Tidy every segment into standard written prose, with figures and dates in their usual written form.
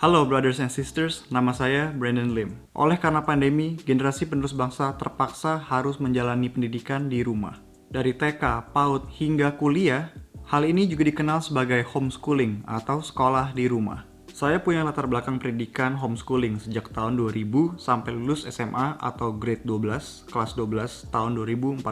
Halo brothers and sisters, nama saya Brandon Lim. Oleh karena pandemi, generasi penerus bangsa terpaksa harus menjalani pendidikan di rumah. Dari TK, PAUD, hingga kuliah, hal ini juga dikenal sebagai homeschooling atau sekolah di rumah. Saya punya latar belakang pendidikan homeschooling sejak tahun 2000 sampai lulus SMA atau grade 12, kelas 12 tahun 2014.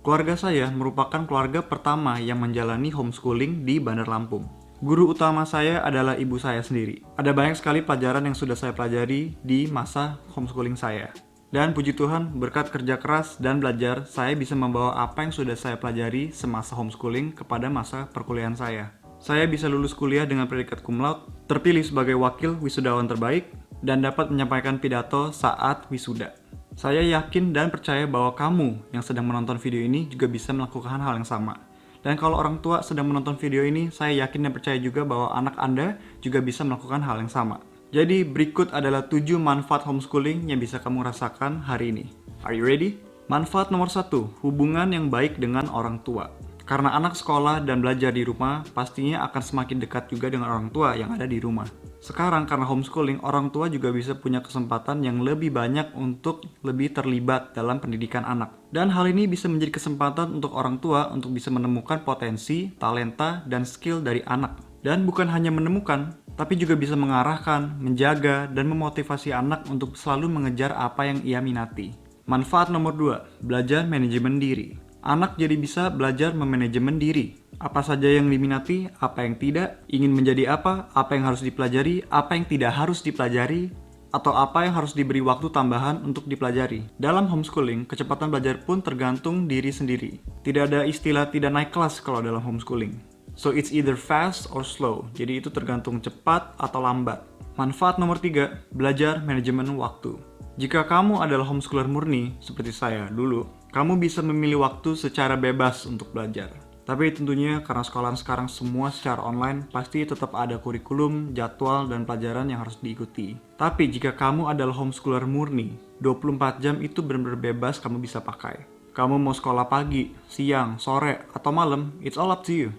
Keluarga saya merupakan keluarga pertama yang menjalani homeschooling di Bandar Lampung. Guru utama saya adalah ibu saya sendiri. Ada banyak sekali pelajaran yang sudah saya pelajari di masa homeschooling saya. Dan puji Tuhan, berkat kerja keras dan belajar, saya bisa membawa apa yang sudah saya pelajari semasa homeschooling kepada masa perkuliahan saya. Saya bisa lulus kuliah dengan predikat cum laude, terpilih sebagai wakil wisudawan terbaik, dan dapat menyampaikan pidato saat wisuda. Saya yakin dan percaya bahwa kamu yang sedang menonton video ini juga bisa melakukan hal yang sama. Dan kalau orang tua sedang menonton video ini, saya yakin dan percaya juga bahwa anak Anda juga bisa melakukan hal yang sama. Jadi berikut adalah 7 manfaat homeschooling yang bisa kamu rasakan hari ini. Are you ready? Manfaat nomor 1, hubungan yang baik dengan orang tua. Karena anak sekolah dan belajar di rumah, pastinya akan semakin dekat juga dengan orang tua yang ada di rumah. Sekarang karena homeschooling, orang tua juga bisa punya kesempatan yang lebih banyak untuk lebih terlibat dalam pendidikan anak. Dan hal ini bisa menjadi kesempatan untuk orang tua untuk bisa menemukan potensi, talenta, dan skill dari anak. Dan bukan hanya menemukan, tapi juga bisa mengarahkan, menjaga, dan memotivasi anak untuk selalu mengejar apa yang ia minati. Manfaat nomor 2, belajar manajemen diri. Anak jadi bisa belajar memanajemen diri. Apa saja yang diminati, apa yang tidak, ingin menjadi apa yang harus dipelajari, apa yang tidak harus dipelajari, atau apa yang harus diberi waktu tambahan untuk dipelajari. Dalam homeschooling, kecepatan belajar pun tergantung diri sendiri. Tidak ada istilah tidak naik kelas kalau dalam homeschooling. So it's either fast or slow. Jadi itu tergantung cepat atau lambat. Manfaat nomor 3, belajar manajemen waktu. Jika kamu adalah homeschooler murni, seperti saya dulu, kamu bisa memilih waktu secara bebas untuk belajar. Tapi tentunya karena sekolahan sekarang semua secara online, pasti tetap ada kurikulum, jadwal, dan pelajaran yang harus diikuti. Tapi jika kamu adalah homeschooler murni, 24 jam itu benar-benar bebas kamu bisa pakai. Kamu mau sekolah pagi, siang, sore, atau malam, it's all up to you.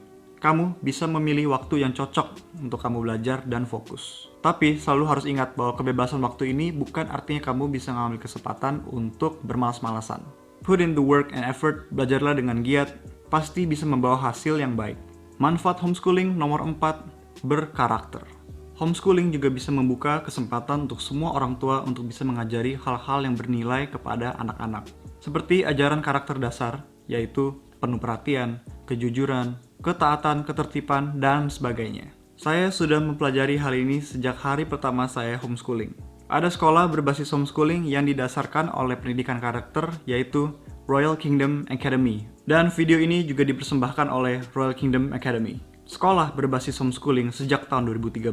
Kamu bisa memilih waktu yang cocok untuk kamu belajar dan fokus. Tapi selalu harus ingat bahwa kebebasan waktu ini bukan artinya kamu bisa mengambil kesempatan untuk bermalas-malasan. Put in the work and effort, belajarlah dengan giat, pasti bisa membawa hasil yang baik. Manfaat homeschooling nomor 4, berkarakter. Homeschooling juga bisa membuka kesempatan untuk semua orang tua untuk bisa mengajari hal-hal yang bernilai kepada anak-anak. Seperti ajaran karakter dasar, yaitu penuh perhatian, kejujuran, ketaatan, ketertiban, dan sebagainya. Saya sudah mempelajari hal ini sejak hari pertama saya homeschooling. Ada sekolah berbasis homeschooling yang didasarkan oleh pendidikan karakter, yaitu Royal Kingdom Academy. Dan video ini juga dipersembahkan oleh Royal Kingdom Academy. Sekolah berbasis homeschooling sejak tahun 2013,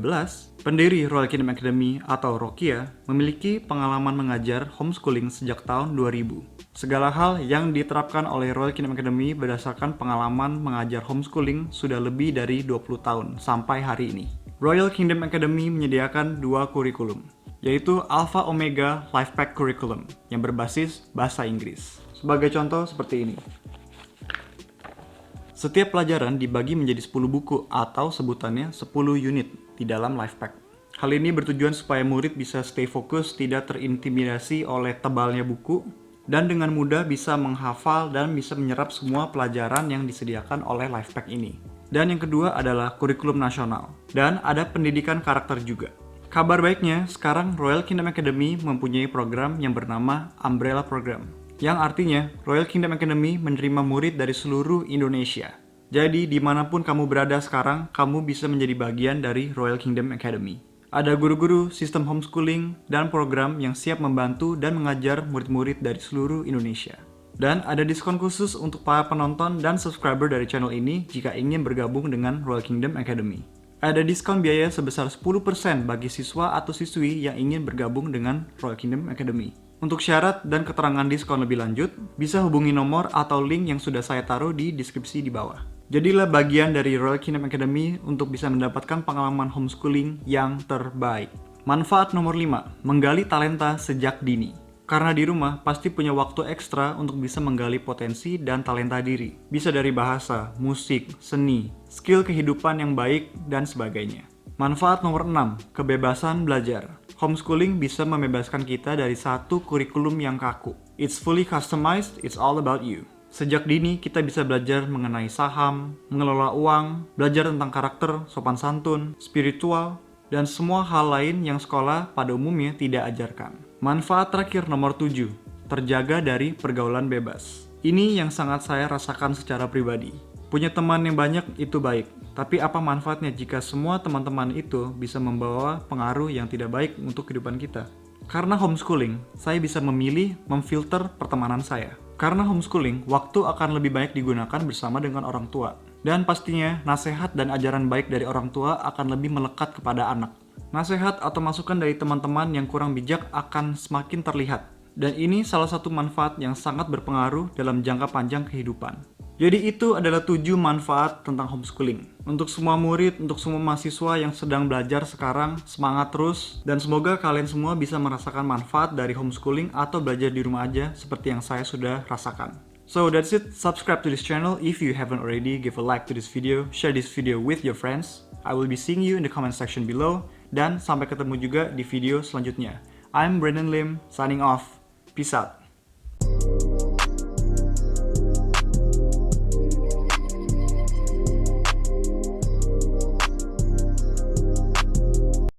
pendiri Royal Kingdom Academy atau Rokia memiliki pengalaman mengajar homeschooling sejak tahun 2000. Segala hal yang diterapkan oleh Royal Kingdom Academy berdasarkan pengalaman mengajar homeschooling sudah lebih dari 20 tahun sampai hari ini. Royal Kingdom Academy menyediakan 2 kurikulum, yaitu Alpha Omega Life Pack Curriculum yang berbasis bahasa Inggris. Sebagai contoh seperti ini. Setiap pelajaran dibagi menjadi 10 buku atau sebutannya 10 unit di dalam Life Pack. Hal ini bertujuan supaya murid bisa stay fokus, tidak terintimidasi oleh tebalnya buku, dan dengan mudah bisa menghafal dan bisa menyerap semua pelajaran yang disediakan oleh Life Pack ini. Dan yang kedua adalah kurikulum nasional, dan ada pendidikan karakter juga. Kabar baiknya, sekarang Royal Kingdom Academy mempunyai program yang bernama Umbrella Program, yang artinya Royal Kingdom Academy menerima murid dari seluruh Indonesia. Jadi dimanapun kamu berada sekarang, kamu bisa menjadi bagian dari Royal Kingdom Academy. Ada guru-guru, sistem homeschooling, dan program yang siap membantu dan mengajar murid-murid dari seluruh Indonesia. Dan ada diskon khusus untuk para penonton dan subscriber dari channel ini jika ingin bergabung dengan Royal Kingdom Academy. Ada diskon biaya sebesar 10% bagi siswa atau siswi yang ingin bergabung dengan Royal Kingdom Academy. Untuk syarat dan keterangan diskon lebih lanjut, bisa hubungi nomor atau link yang sudah saya taruh di deskripsi di bawah. Jadilah bagian dari Royal Kingdom Academy untuk bisa mendapatkan pengalaman homeschooling yang terbaik. Manfaat nomor 5, menggali talenta sejak dini. Karena di rumah pasti punya waktu ekstra untuk bisa menggali potensi dan talenta diri. Bisa dari bahasa, musik, seni, skill kehidupan yang baik, dan sebagainya. Manfaat nomor 6, kebebasan belajar. Homeschooling bisa membebaskan kita dari satu kurikulum yang kaku. It's fully customized, it's all about you. Sejak dini kita bisa belajar mengenai saham, mengelola uang, belajar tentang karakter, sopan santun, spiritual, dan semua hal lain yang sekolah pada umumnya tidak ajarkan. Manfaat terakhir nomor 7, terjaga dari pergaulan bebas. Ini yang sangat saya rasakan secara pribadi. Punya teman yang banyak itu baik, tapi apa manfaatnya jika semua teman-teman itu bisa membawa pengaruh yang tidak baik untuk kehidupan kita? Karena homeschooling, saya bisa memilih, memfilter pertemanan saya. Karena homeschooling, waktu akan lebih baik digunakan bersama dengan orang tua. Dan pastinya, nasihat dan ajaran baik dari orang tua akan lebih melekat kepada anak. Nasihat atau masukan dari teman-teman yang kurang bijak akan semakin terlihat. Dan ini salah satu manfaat yang sangat berpengaruh dalam jangka panjang kehidupan. Jadi itu adalah 7 manfaat tentang homeschooling. Untuk semua murid, untuk semua mahasiswa yang sedang belajar sekarang, semangat terus. Dan semoga kalian semua bisa merasakan manfaat dari homeschooling atau belajar di rumah aja seperti yang saya sudah rasakan. So that's it, subscribe to this channel if you haven't already, give a like to this video, share this video with your friends. I will be seeing you in the comment section below. Dan sampai ketemu juga di video selanjutnya. I'm Brandon Lim, signing off. Peace out.